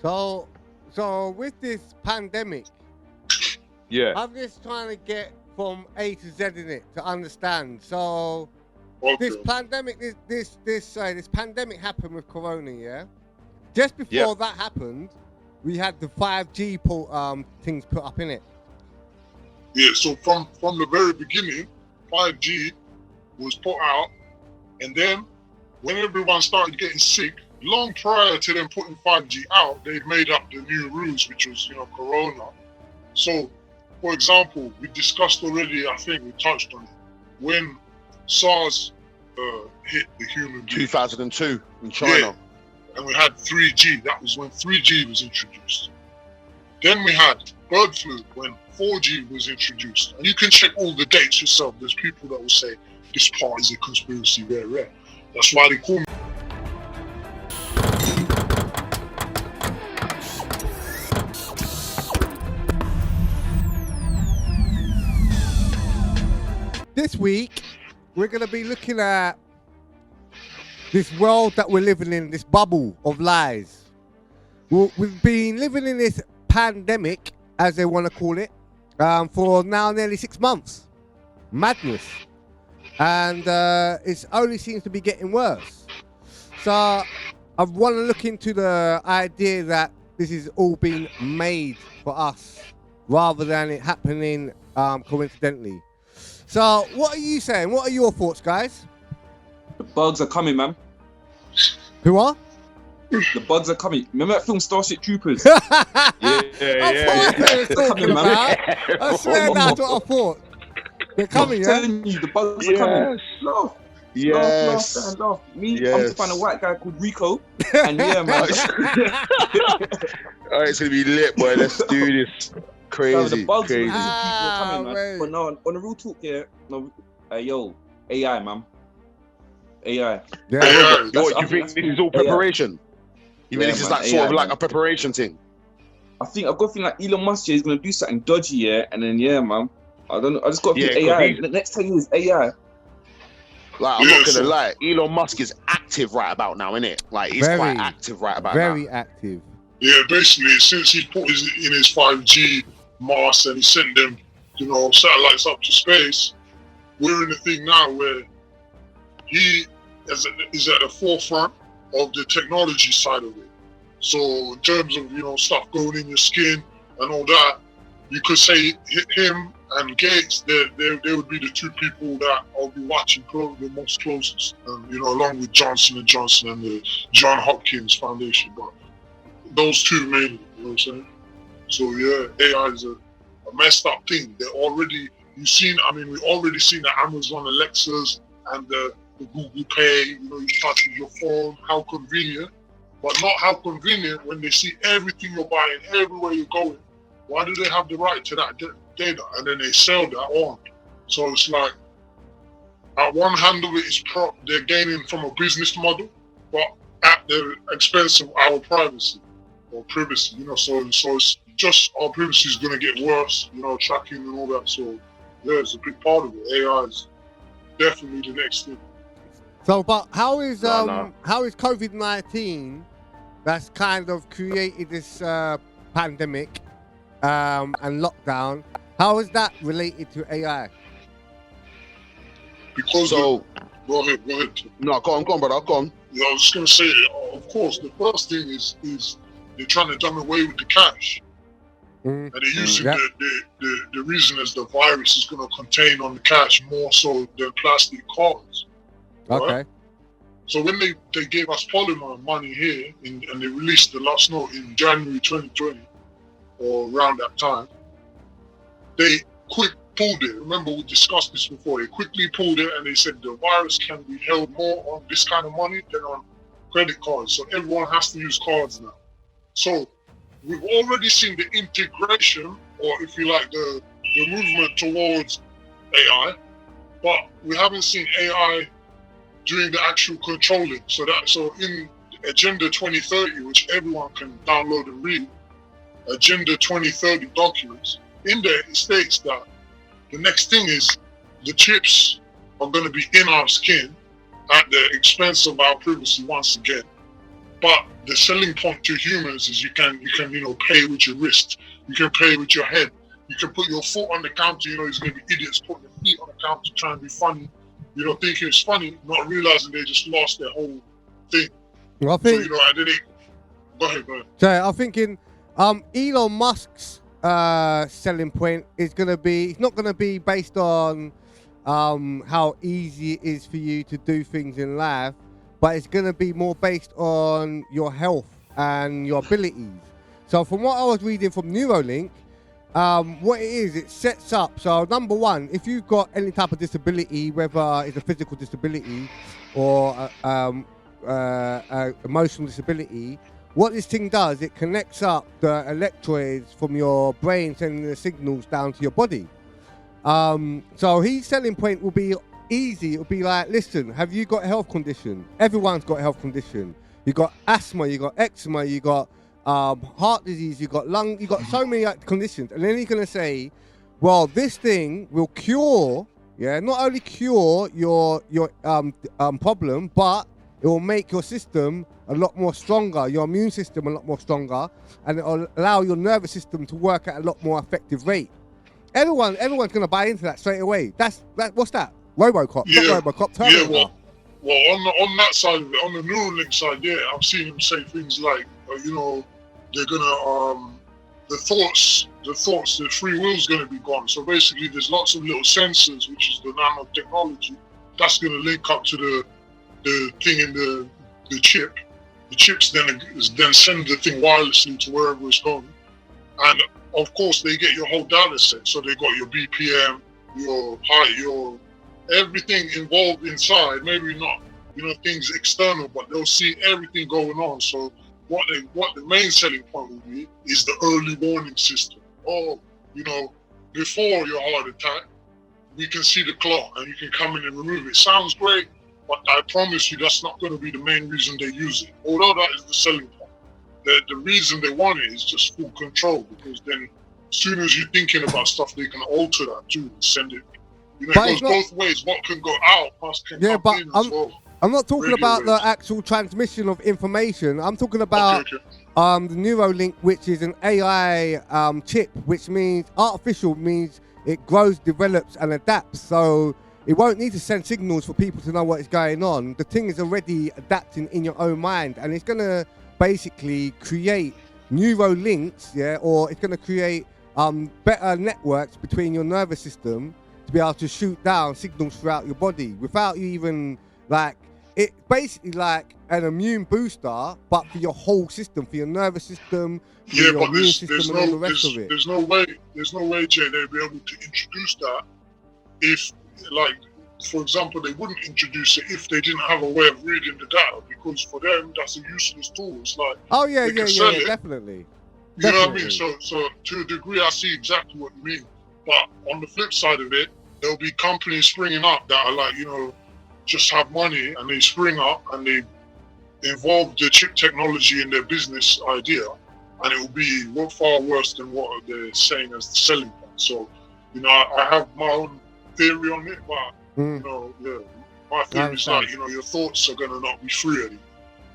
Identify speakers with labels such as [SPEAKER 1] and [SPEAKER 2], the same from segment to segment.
[SPEAKER 1] So with this pandemic,
[SPEAKER 2] Yeah.
[SPEAKER 1] I'm just trying to get from A to Z in it to understand. So
[SPEAKER 3] Okay.
[SPEAKER 1] this pandemic, this pandemic happened with Corona, yeah. Just before that happened, we had the 5G things put up in it.
[SPEAKER 3] Yeah, so from the very beginning, 5G was put out, and then when everyone started getting sick, long prior to them putting 5G out, they made up the new rules, which was, Corona. So, for example, we discussed already, I think we touched on it, when SARS hit the human being.
[SPEAKER 2] 2002 in China.
[SPEAKER 3] Yeah, and we had 3G. That was when 3G was introduced. Then we had bird flu when 4G was introduced. And you can check all the dates yourself. There's people that will say this part is a conspiracy, rare. That's why they call me.
[SPEAKER 1] This week, we're going to be looking at this world that we're living in, this bubble of lies. We've been living in this pandemic, as they want to call it, for now nearly 6 months. Madness. And it only seems to be getting worse. So I want to look into the idea that this is all being made for us rather than it happening coincidentally. So what are you saying? What are your thoughts, guys?
[SPEAKER 4] The bugs are coming, man.
[SPEAKER 1] Who are?
[SPEAKER 4] The bugs are coming. Remember that film Starship Troopers?
[SPEAKER 1] I thought they were talking about. I swear that's what I thought. They're coming,
[SPEAKER 4] I'm telling you, the bugs are coming. Laugh.
[SPEAKER 2] Yes.
[SPEAKER 4] Laugh. Me,
[SPEAKER 2] Yes.
[SPEAKER 4] I'm just find a white guy called Rico. And yeah, man.
[SPEAKER 2] Alright, it's gonna be lit, boy. Let's do this.
[SPEAKER 4] So
[SPEAKER 2] Crazy.
[SPEAKER 4] the bugs
[SPEAKER 2] Crazy.
[SPEAKER 4] and people are coming, man.
[SPEAKER 1] wait.
[SPEAKER 4] But no, on the real talk here, yo, AI, man. AI.
[SPEAKER 1] Yeah.
[SPEAKER 2] What, you think this is all preparation? You mean
[SPEAKER 4] Yeah,
[SPEAKER 2] this is
[SPEAKER 4] man,
[SPEAKER 2] like sort
[SPEAKER 4] AI,
[SPEAKER 2] of like
[SPEAKER 4] man.
[SPEAKER 2] a preparation thing?
[SPEAKER 4] I've got to think like Elon Musk here is gonna do something dodgy, yeah, and then man. I don't know. I just got to
[SPEAKER 2] Yeah,
[SPEAKER 4] think
[SPEAKER 2] 'cause
[SPEAKER 4] AI.
[SPEAKER 2] he's-
[SPEAKER 4] The next 10 years, AI.
[SPEAKER 2] Like, I'm not gonna lie, Elon Musk is active right about now, innit? Like, he's
[SPEAKER 1] Very,
[SPEAKER 2] quite active right about
[SPEAKER 1] Very
[SPEAKER 2] now.
[SPEAKER 1] active.
[SPEAKER 3] Yeah, basically, since he put in his 5G mask and he sent them, satellites up to space, we're in a thing now where he is at the forefront of the technology side of it. So in terms of, stuff going in your skin and all that, you could say him and Gates, they would be the two people that I'll be watching the most closest, along with Johnson & Johnson and the John Hopkins Foundation. But those two mainly, you know what I'm saying? So yeah, AI is a messed up thing. We already seen the Amazon Alexas and the Google Pay, you touch with your phone, how convenient, but not how convenient when they see everything you're buying, everywhere you're going. Why do they have the right to that data? And then they sell that on. So it's like, at one hand of it is they're gaining from a business model, but at the expense of our privacy or privacy, so it's just our privacy is going to get worse, tracking and all that. So yeah, it's a big part of it. AI is definitely the next thing.
[SPEAKER 1] So, but how is
[SPEAKER 2] No.
[SPEAKER 1] COVID-19 that's kind of created this pandemic and lockdown? How is that related to AI?
[SPEAKER 3] Because
[SPEAKER 2] So,
[SPEAKER 3] go ahead.
[SPEAKER 2] no, go on, brother, go on.
[SPEAKER 3] I was just going to say, of course, the first thing is they're trying to dumb away with the cash. And they're using the reason as the virus is going to contain on the cash more so than plastic cards.
[SPEAKER 1] Okay.
[SPEAKER 3] Right? So when they gave us polymer money here, and they released the last note in January 2020, or around that time, they quick pulled it. Remember, we discussed this before. They quickly pulled it and they said the virus can be held more on this kind of money than on credit cards. So everyone has to use cards now. So we've already seen the integration, or if you like, the movement towards AI, but we haven't seen AI doing the actual controlling. So in Agenda 2030, which everyone can download and read, Agenda 2030 documents, in there it states that the next thing is the chips are going to be in our skin at the expense of our privacy once again. But the selling point to humans is you can pay with your wrist, you can pay with your head, you can put your foot on the counter. There's gonna be idiots putting their feet on the counter trying to be funny, thinking it's funny, not realizing they just lost their whole thing.
[SPEAKER 1] I think.
[SPEAKER 3] So I didn't. Go ahead.
[SPEAKER 1] So I'm thinking, Elon Musk's selling point is gonna be. It's not gonna be based on how easy it is for you to do things in life, but it's gonna be more based on your health and your abilities. So from what I was reading from Neuralink, what it is, it sets up. So number one, if you've got any type of disability, whether it's a physical disability or emotional disability, what this thing does, it connects up the electrodes from your brain, sending the signals down to your body. So his selling point will be easy. It'll be like, listen, have you got a health condition? Everyone's got a health condition. You got asthma, you got eczema, you got heart disease, you got lung, you got so many conditions. And then he's gonna say, well, this thing will cure, not only cure your problem, but it will make your system a lot more stronger, your immune system a lot more stronger, and it will allow your nervous system to work at a lot more effective rate. Everyone's gonna buy into that straight away. What's that? RoboCop, not RoboCop, Terminator.
[SPEAKER 3] Yeah, well, on that side of it, on the Neuralink side, I've seen him say things like, they're gonna the free will's gonna be gone. So basically, there's lots of little sensors, which is the nanotechnology, that's gonna link up to the thing in the chip. The chips then send the thing wirelessly to wherever it's going, and of course they get your whole data set. So they got your BPM, your height, your everything involved inside. Maybe not, things external, but they'll see everything going on. So what the main selling point will be is the early warning system. Before your heart attack, we can see the clot and you can come in and remove it. Sounds great, but I promise you that's not going to be the main reason they use it. Although that is the selling point. The reason they want it is just full control, because then as soon as you're thinking about stuff, they can alter that too and send it. It goes both ways. What can go out can come in as well.
[SPEAKER 1] I'm not talking about the actual transmission of information. I'm talking about the Neuralink, which is an AI chip, which means artificial, means it grows, develops, and adapts. So it won't need to send signals for people to know what is going on. The thing is already adapting in your own mind, and it's going to basically create neural links, or it's going to create better networks between your nervous system to be able to shoot down signals throughout your body without you even it's basically like an immune booster, but for your whole system, for your nervous system, for your immune system, and all the rest of it.
[SPEAKER 3] There's no way, Jay, they'd be able to introduce that if, for example, they wouldn't introduce it if they didn't have a way of reading the data, because for them, that's a useless tool. It's like,
[SPEAKER 1] definitely.
[SPEAKER 3] You know what I mean? So to a degree, I see exactly what you mean. But on the flip side of it, there'll be companies springing up that are just have money, and they spring up and they involve the chip technology in their business idea, and it will be far worse than what they're saying as the selling point. So, I have my own theory on it, but my theory is like, your thoughts are gonna not be free anymore.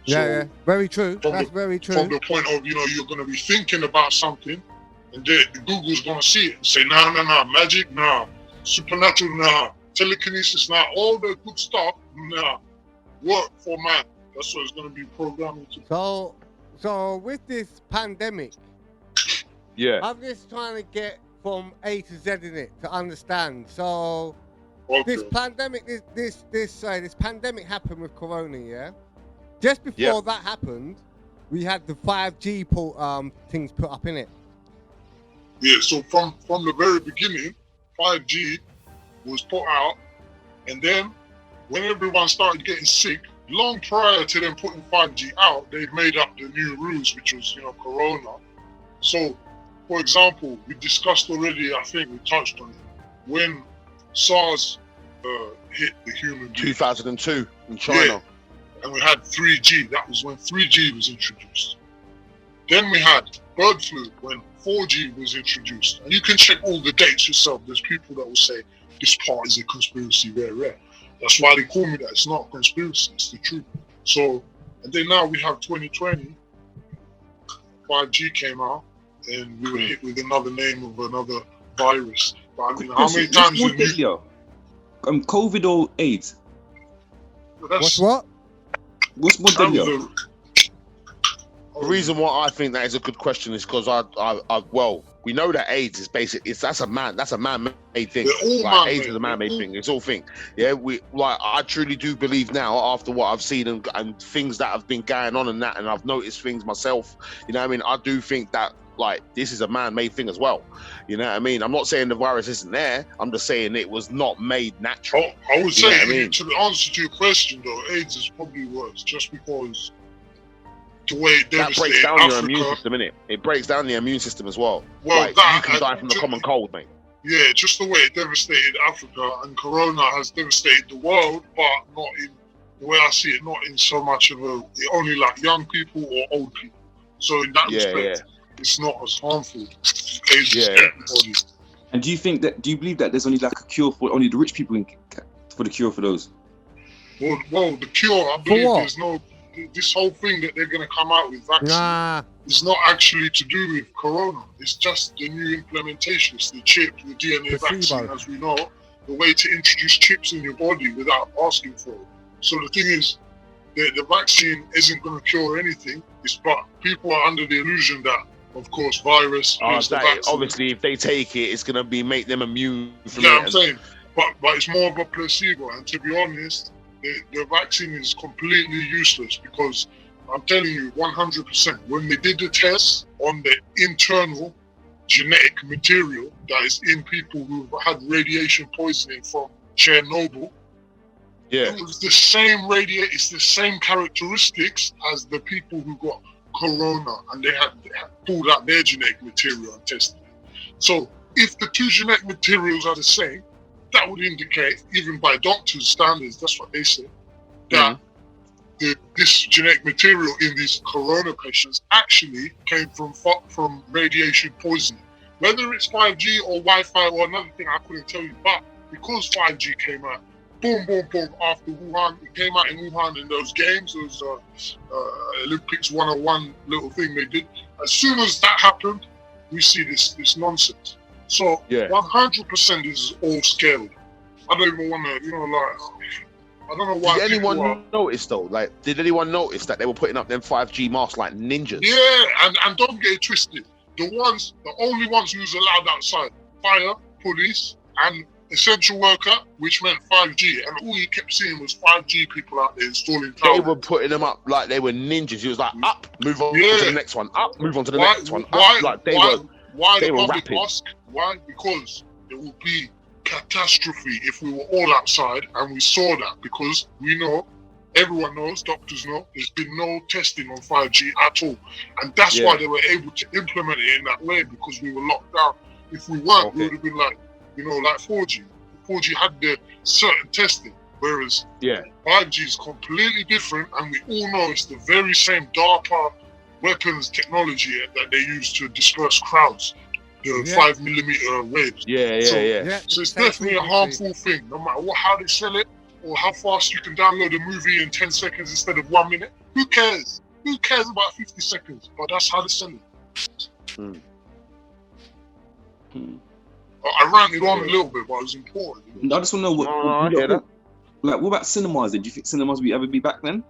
[SPEAKER 1] So very true. That's very true.
[SPEAKER 3] From the point of, you're gonna be thinking about something, and Google's gonna see it and say, nah, magic, nah, supernatural, nah, telekinesis, nah, all the good stuff, nah, work for man. That's what it's gonna be programming to.
[SPEAKER 1] So with this pandemic, I'm just trying to get from A to Z in it to understand. So this pandemic, this pandemic happened with Corona, Just before that happened, we had the 5G things put up in it.
[SPEAKER 3] Yeah, so from the very beginning, 5G was put out, and then when everyone started getting sick, long prior to them putting 5G out, they made up the new rules, which was, Corona. So, for example, we discussed already, I think we touched on it, when SARS hit the human being.
[SPEAKER 2] 2002 in China.
[SPEAKER 3] Yeah, and we had 3G. That was when 3G was introduced. Then we had bird flu when 4G was introduced. And you can check all the dates yourself. There's people that will say, this part is a conspiracy, rare. That's why they call me that. It's not a conspiracy, it's the truth. So And then now we have 2020, 5G came out, and we were hit with another name of another virus. But I mean, how many times have you...
[SPEAKER 4] COVID or AIDS?
[SPEAKER 1] What's what?
[SPEAKER 4] What's more deadlier?
[SPEAKER 2] The reason why I think that is a good question is because well, we know that AIDS is basically that's a man-made thing. Like, AIDS is a man-made thing. It's all thing. Yeah, I truly do believe now, after what I've seen and things that have been going on and that, and I've noticed things myself. You know what I mean? I do think that like this is a man-made thing as well. You know what I mean? I'm not saying the virus isn't there. I'm just saying it was not made natural.
[SPEAKER 3] I would say, to the answer to your question though, AIDS is probably worse, just because the way it
[SPEAKER 2] that breaks down your immune system, innit? It breaks down the immune system as well. Well, like, you can die from the common cold, mate.
[SPEAKER 3] Yeah, just the way it devastated Africa, and Corona has devastated the world, but not in the way I see it, not in so much of only like young people or old people. So in that respect, it's not as harmful. Everybody.
[SPEAKER 4] And do you believe that there's only like a cure for only the rich people for the cure for those?
[SPEAKER 3] Well, the cure, I believe there's no. This whole thing that they're going to come out with vaccine is not actually to do with Corona. It's just the new implementation. It's the chip, the DNA vaccine, as we know, the way to introduce chips in your body without asking for it. So the thing is, the vaccine isn't going to cure anything. But people are under the illusion that, of course, virus is the vaccine.
[SPEAKER 2] Obviously, if they take it, it's going to make them immune from it.
[SPEAKER 3] Yeah, I'm saying. But it's more of a placebo. And to be honest, the vaccine is completely useless, because I'm telling you 100%, when they did the tests on the internal genetic material that is in people who've had radiation poisoning from Chernobyl, it was the same it's the same characteristics as the people who got Corona, and they had pulled out their genetic material and tested it. So if the two genetic materials are the same, that would indicate, even by doctors' standards, that's what they say, that this genetic material in these Corona patients actually came from radiation poisoning. Whether it's 5G or Wi-Fi or another thing, I couldn't tell you. But because 5G came out, boom, boom, boom, after Wuhan, it came out in Wuhan in those games, those Olympics 101 little thing they did. As soon as that happened, we see this nonsense. So 100% is all scaled. I don't even want to, I don't know why.
[SPEAKER 2] Did anyone notice though? Like, did anyone notice that they were putting up them 5G masks like ninjas?
[SPEAKER 3] Yeah, and don't get it twisted. The only ones who was allowed outside, fire, police, and essential worker, which meant 5G. And all you kept seeing was 5G people out there installing towers.
[SPEAKER 2] They were putting them up like they were ninjas. He was like, up, move on to the next one, up, move on to the next one, up. Like they were rapid. Why? Because there will be catastrophe if we were all outside and we saw that, because we know, everyone knows, doctors know, there's been no testing on 5G at all. And that's why they were able to implement it in that way, because we were locked down. If we weren't, we would have been like 4G. 4G had the certain testing, whereas 5G is completely different, and we all know it's the very same DARPA weapons technology that they use to disperse crowds. The 5mm waves. So it's definitely a harmful thing, no matter how they sell it or how fast you can download a movie in 10 seconds instead of 1 minute. Who cares? Who cares about 50 seconds? But that's how they sell it. I ranted on a little bit, but it was important.
[SPEAKER 4] I just want to know what about cinemas? Did you think cinemas will ever be back then?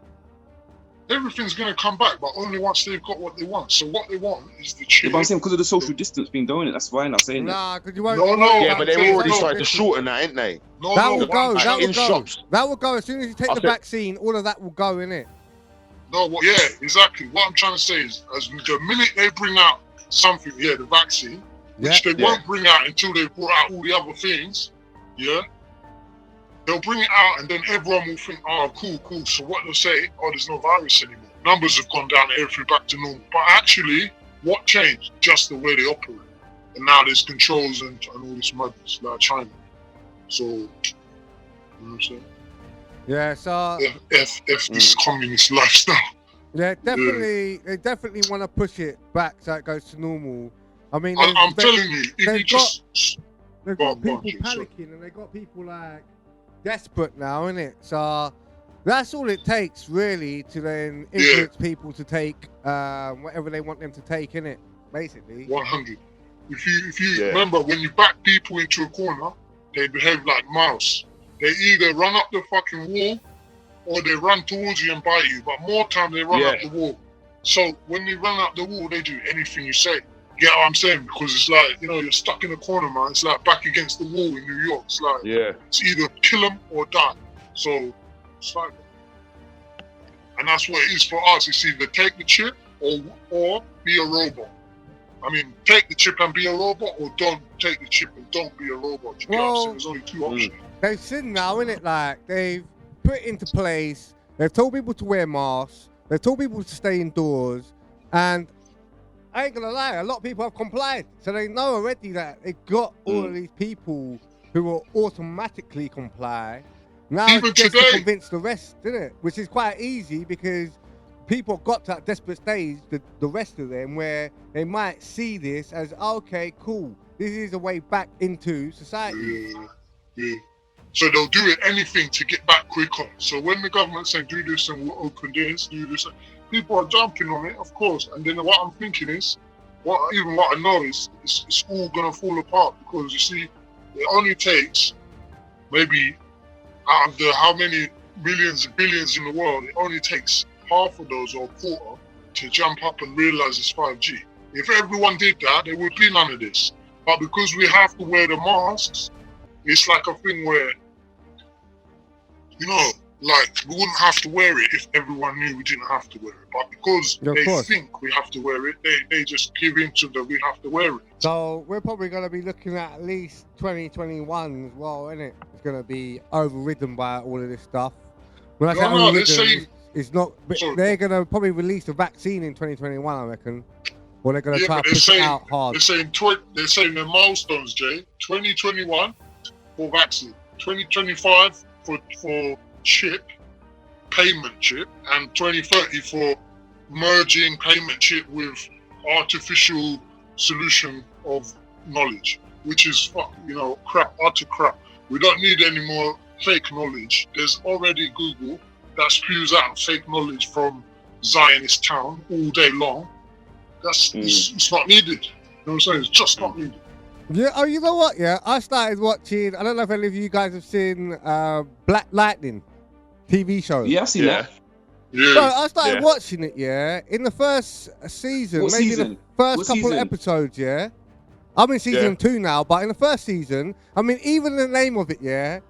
[SPEAKER 3] Everything's going to come back, but only once they've got what they want. So what they want is the cheap.
[SPEAKER 4] Yeah, but I'm saying because of the social distance being doing it, that's why I'm not saying that.
[SPEAKER 1] Because you won't.
[SPEAKER 2] Yeah, but they've already started to shorten that, ain't they?
[SPEAKER 1] That will go.
[SPEAKER 2] Shops.
[SPEAKER 1] That will go as soon as you take the vaccine. All of that will go, innit?
[SPEAKER 3] Exactly. What I'm trying to say is, as the minute they bring out something, the vaccine, which they won't bring out until they brought out all the other things, they'll bring it out, and then everyone will think, oh, cool. So what they'll say, there's no virus anymore. Numbers have gone down, everything back to normal. But actually, what changed? Just the way they operate. And now there's controls and all this madness, like China. So, you know what I'm saying?
[SPEAKER 1] Yeah, so...
[SPEAKER 3] F this communist lifestyle.
[SPEAKER 1] Yeah, definitely. They definitely want to push it back so it goes to normal. I mean...
[SPEAKER 3] I'm telling you, if you just...
[SPEAKER 1] They've got people panicking, and they've got people, desperate now, innit? So That's all it takes, really, to then influence people to take whatever they want them to take, innit? Basically.
[SPEAKER 3] 100. If you remember, when you back people into a corner, they behave like mouse. They either run up the fucking wall or they run towards you and bite you. But more time they run up the wall. So when they run up the wall, they do anything you say. Get what I'm saying? Because it's like, you're stuck in a corner, man. It's like back against the wall in New York. It's like, it's either kill them or die. So it's like, and that's what it is for us. It's either take the chip or be a robot. I mean, take the chip and be a robot, or don't take the chip and don't be a robot. You know, there's only two options.
[SPEAKER 1] They've seen now, innit? Like, they've put it into place. They've told people to wear masks. They've told people to stay indoors. And I ain't gonna lie, a lot of people have complied. So they know already that they got all of these people who will automatically comply. Now
[SPEAKER 3] even
[SPEAKER 1] it's just
[SPEAKER 3] today,
[SPEAKER 1] to convince the rest, isn't it? Which is quite easy because people got to that desperate stage, the rest of them, where they might see this as, okay, cool, this is a way back into society.
[SPEAKER 3] Yeah. So they'll do anything to get back quicker. So when the government saying do this and we'll open this, do this, people are jumping on it, of course. And then what I'm thinking is, what I know is it's all gonna fall apart, because you see, it only takes maybe out of the how many millions and billions in the world, it only takes half of those or a quarter to jump up and realize it's 5G. If everyone did that, there would be none of this. But because we have to wear the masks, it's like a thing where, like we wouldn't have to wear it if everyone knew we didn't have to wear it. But because they think we have to wear it, they just give in to the we have to wear it.
[SPEAKER 1] So we're probably going to be looking at least 2021 as well, isn't it? It's going to be overridden by all of this stuff. When I say overridden, it's not. They're going to probably release a vaccine in 2021, I reckon. Or they're going to try to push it out hard.
[SPEAKER 3] They're saying the milestones, Jay. 2021 for vaccine, 2025 for payment chip, and 2030 for merging payment chip with artificial solution of knowledge, which is crap, utter crap. We don't need any more fake knowledge. There's already Google that spews out fake knowledge from Zionist town all day long. It's not needed. You know what I'm saying? It's just not needed.
[SPEAKER 1] Yeah. Oh, you know what? Yeah, I started watching. I don't know if any of you guys have seen Black Lightning TV show.
[SPEAKER 4] Yeah, I've seen that.
[SPEAKER 3] Yeah.
[SPEAKER 1] So I started watching it. Yeah, in the first season, the first couple of episodes. Yeah, I'm in season 2 now, but in the first season, I mean, even the name of it,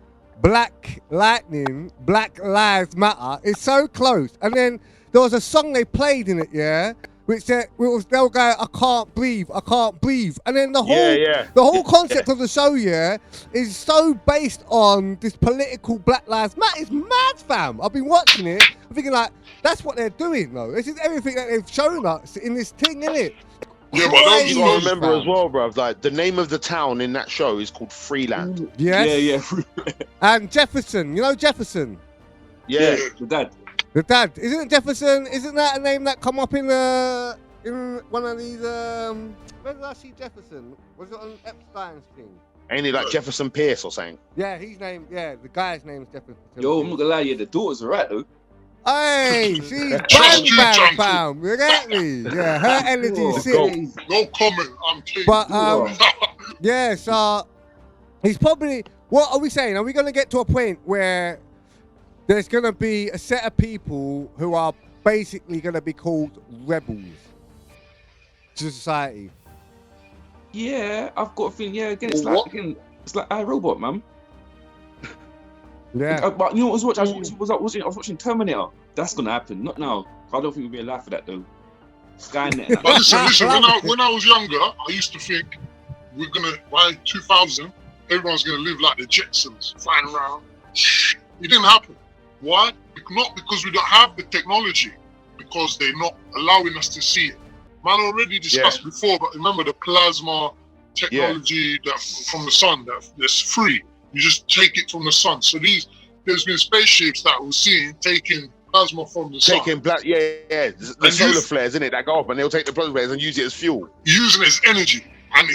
[SPEAKER 1] Black Lightning, Black Lives Matter, is so close. And then there was a song they played in it, which they'll go, I can't breathe, and then the whole concept of the show, is so based on this political Black Lives Matter. It's mad, fam. I've been watching it, I'm thinking like, that's what they're doing, though. This is everything that they've shown us in this thing, innit?
[SPEAKER 2] Yeah, but you gotta remember as well, bruv, like the name of the town in that show is called Freeland.
[SPEAKER 1] Yes. Yeah. And Jefferson, you know Jefferson?
[SPEAKER 4] Yeah, the dad.
[SPEAKER 1] The dad, isn't it Jefferson? Isn't that a name that come up in one of these? Where did I see Jefferson? Was it on Epstein's thing?
[SPEAKER 2] Ain't it like Jefferson Pierce or something?
[SPEAKER 1] Yeah, his name. Yeah, the guy's name is Jefferson.
[SPEAKER 4] Yo, I'm not gonna lie, the daughter's alright though.
[SPEAKER 1] Hey, she's bang, fam. You get me? Yeah, her energy is sick.
[SPEAKER 3] No comment. I'm kidding.
[SPEAKER 1] But so he's probably. What are we saying? Are we gonna get to a point where there's going to be a set of people who are basically going to be called rebels to society?
[SPEAKER 4] Yeah, I've got a thing. Yeah, again, it's like iRobot, man.
[SPEAKER 1] Yeah.
[SPEAKER 4] But you know what I was watching Terminator. That's going to happen. Not now. I don't think we'll be alive for that, though. Skynet.
[SPEAKER 3] But listen. When I was younger, I used to think we're going to, by 2000, everyone's going to live like the Jetsons, flying around. It didn't happen. Why? Not because we don't have the technology, because they're not allowing us to see it. Man already discussed before, but remember the plasma technology that from the sun that's free. You just take it from the sun. So there's been spaceships that we're seeing taking plasma from the sun.
[SPEAKER 2] Taking the solar flares, isn't it, that go up, and they'll take the plasma flares and use it as fuel.
[SPEAKER 3] Using it as energy. And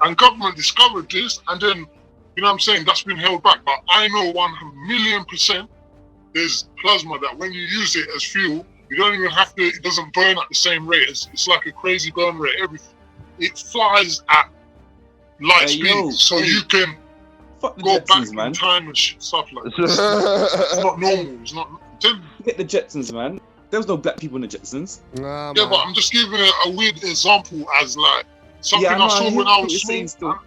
[SPEAKER 3] and government discovered this, and then, you know what I'm saying, that's been held back. But I know 1,000,000% there's plasma that when you use it as fuel, you don't even have to. It doesn't burn at the same rate. It's like a crazy burn rate. Everything. It flies at light speed, so you can
[SPEAKER 4] Fuck the
[SPEAKER 3] go
[SPEAKER 4] Jetsons,
[SPEAKER 3] back in time and stuff like that. It's not normal. It's not.
[SPEAKER 4] Forget the Jetsons, man. There was no black people in the Jetsons.
[SPEAKER 1] Nah,
[SPEAKER 3] Yeah,
[SPEAKER 1] man.
[SPEAKER 3] but I'm just giving a weird example as like something I saw when I was small,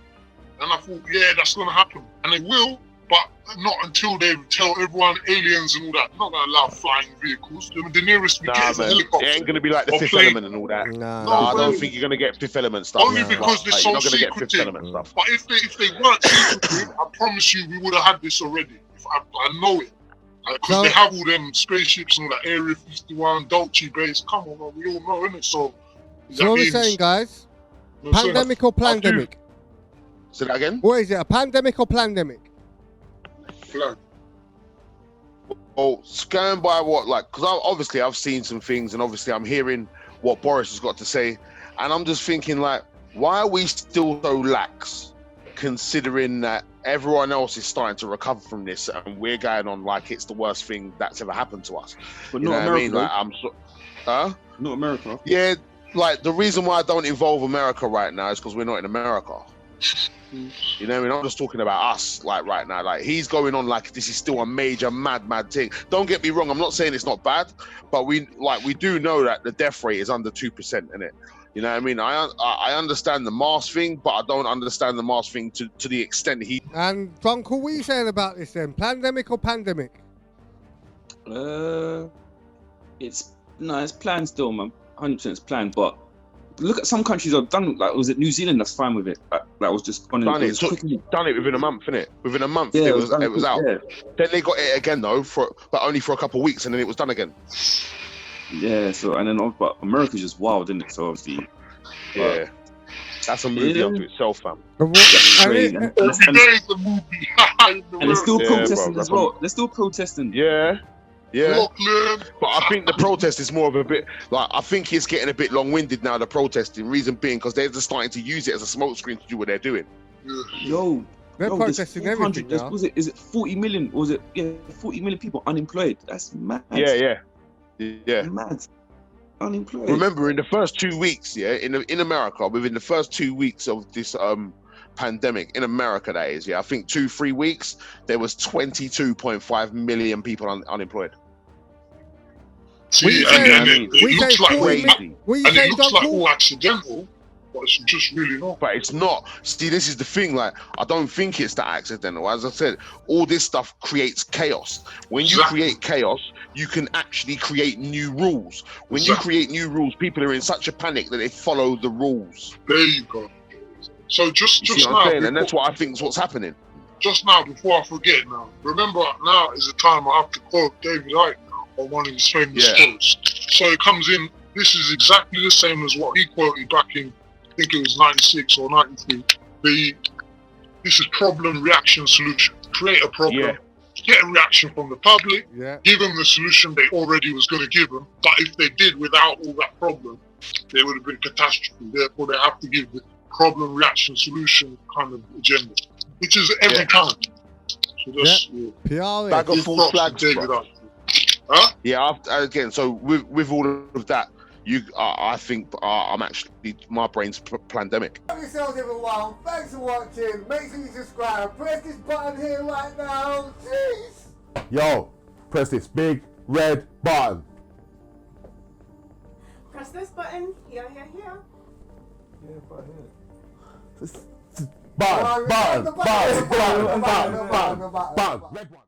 [SPEAKER 3] and I thought, yeah, that's gonna happen, and it will, but not until they tell everyone aliens and all that. They're not gonna allow flying vehicles. The nearest we get is a helicopter.
[SPEAKER 2] It ain't gonna be like the Fifth Element and all that.
[SPEAKER 1] Nah.
[SPEAKER 2] No, I don't think you're gonna get Fifth Element stuff.
[SPEAKER 3] Only because they're so
[SPEAKER 2] you're not gonna get Fifth
[SPEAKER 3] secretive.
[SPEAKER 2] Element stuff.
[SPEAKER 3] But if they weren't secretive, I promise you, we would have had this already. I know it. Because they have all them spaceships and all that, Area 51, Dolce base. Come on, man, we all know, innit? So
[SPEAKER 1] what we're saying, guys? Pandemic or plandemic?
[SPEAKER 2] Say that again?
[SPEAKER 1] What is it? A pandemic or plandemic?
[SPEAKER 3] Plan.
[SPEAKER 2] Oh, going by what, like, because obviously I've seen some things, and obviously I'm hearing what Boris has got to say, and I'm just thinking, like, why are we still so lax, considering that everyone else is starting to recover from this, and we're going on like it's the worst thing that's ever happened to us?
[SPEAKER 4] But
[SPEAKER 2] you
[SPEAKER 4] not
[SPEAKER 2] know
[SPEAKER 4] America.
[SPEAKER 2] what I mean? Like,
[SPEAKER 4] Not America.
[SPEAKER 2] Yeah, like the reason why I don't involve America right now is because we're not in America. You know what I mean? I'm just talking about us, like right now. Like he's going on like this is still a major mad thing. Don't get me wrong. I'm not saying it's not bad, but we do know that the death rate is under 2% in it. You know what I mean? I understand the mask thing, but I don't understand the mask thing to the extent he.
[SPEAKER 1] And Drunkle, what are you saying about this then? Plandemic or pandemic?
[SPEAKER 4] It's planned still, man. 100% it's planned, but look at some countries have done. Like, was it New Zealand? That's fine with it. That was just done
[SPEAKER 2] it within a month, innit? Within a month,
[SPEAKER 4] yeah,
[SPEAKER 2] it was out.
[SPEAKER 4] Yeah.
[SPEAKER 2] Then they got it again though, but only for a couple of weeks, and then it was done again.
[SPEAKER 4] Yeah. So and then, but America's just wild, isn't it? So obviously,
[SPEAKER 2] yeah, that's a movie unto itself, fam.
[SPEAKER 4] And they're still protesting as well. They're still protesting.
[SPEAKER 2] Yeah. Yeah, but I think the protest is more of a bit like I think it's getting a bit long-winded now. The protesting, reason being because they're just starting to use it as a smokescreen to do what they're doing.
[SPEAKER 1] They're protesting everything now.
[SPEAKER 4] Is it 40 million? Or was it 40 million people unemployed? That's mad.
[SPEAKER 2] Yeah.
[SPEAKER 4] Mad. Unemployed.
[SPEAKER 2] Remember, in the first 2 weeks, in America, within the first 2 weeks of this pandemic in America, that is, I think 2-3 weeks, there was 22.5 million people unemployed.
[SPEAKER 3] See, it looks like crazy. And it looks like all accidental, but it's just really not.
[SPEAKER 2] But it's not. See, this is the thing. Like, I don't think it's that accidental. As I said, all this stuff creates chaos. When you create chaos, you can actually create new rules. When you create new rules, people are in such a panic that they follow the rules.
[SPEAKER 3] There you go. So just
[SPEAKER 2] now, and that's what I think is what's happening.
[SPEAKER 3] Just now, before I forget, now remember, now is the time I have to quote David Icke on one of his famous quotes. So it comes in. This is exactly the same as what he quoted back in, I think it was 96 or 93. This is problem, reaction, solution. Create a problem, get a reaction from the public, give them the solution they already was going to give them. But if they did without all that problem, there would have been catastrophe. Therefore, they have to give the problem, reaction, solution kind of agenda, which is every time. So that's
[SPEAKER 1] bag
[SPEAKER 2] of false flags. Again, so with all of that, I think I'm actually, my brain's Plandemic.
[SPEAKER 1] Help yourselves, everyone. Thanks for watching. Make sure you subscribe. Press this button here right now. Jeez.
[SPEAKER 5] Yo, press this big red button.
[SPEAKER 6] Press this button. Here.
[SPEAKER 5] Yeah, but here. Button. Red one.